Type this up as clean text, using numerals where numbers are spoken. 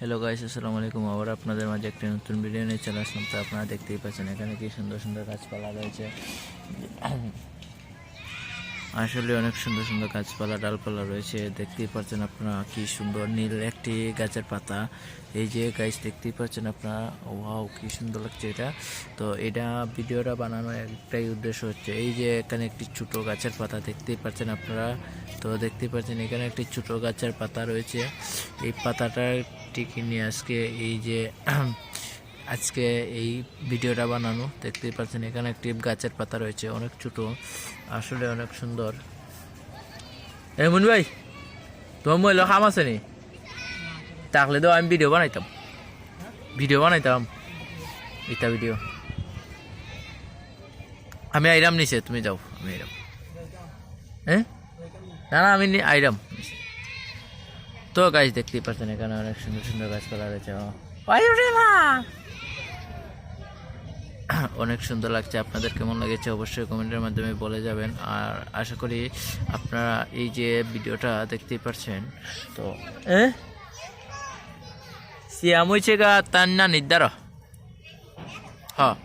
Hello guys, আসসালামু আলাইকুম। আবার আপনাদের মাঝে একটা নতুন ভিডিও নিয়ে চলে আসলাম। তো আপনারা দেখতেই পাচ্ছেন এখানে কি সুন্দর সুন্দর গাছপালা রয়েছে। আসলে অনেক সুন্দর সুন্দর গাছপালা ডালপালা রয়েছে। দেখতেই পাচ্ছেন আপনারা কি সুন্দর নীল একটি গাছের পাতা। এই যে গাছ দেখতেই পাচ্ছেন আপনারা, ওয়াও কি সুন্দর লাগছে এটা। তো এটা ভিডিওটা বানানোর একটাই উদ্দেশ্য হচ্ছে, এই যে এখানে একটি ছোট গাছের পাতা দেখতেই পাচ্ছেন আপনারা। তো দেখতেই পাচ্ছেন এখানে একটি ছোট গাছের পাতা রয়েছে। এই পাতাটাকে নিয়ে আজকে এই ভিডিওটা বানানো। দেখতেই পাচ্ছেন এখানে একটি গাছের পাতা রয়েছে, অনেক ছোট, আসলে অনেক সুন্দর। মুন ভাই, তোমার মহিলা খাম আছে নি? তাহলে তো আমি ভিডিও বানাইতাম এটা ভিডিও। আমি আইরাম নিছে, তুমি যাও, আমি আইরাম। হ্যাঁ, না আমি আইরাম। তো গাছ দেখতেই পাচ্ছেন এখানে অনেক সুন্দর সুন্দর গাছপালা রয়েছে। অনেক সুন্দর লাগছে। আপনাদের কেমন লেগেছে অবশ্যই কমেন্টের মাধ্যমে বলে যাবেন। আর আশা করি আপনারা এই যে ভিডিওটা দেখতেই পাচ্ছেন। তো সিয়াম হয়েছে গা তার না নির্ধার। হ্যাঁ।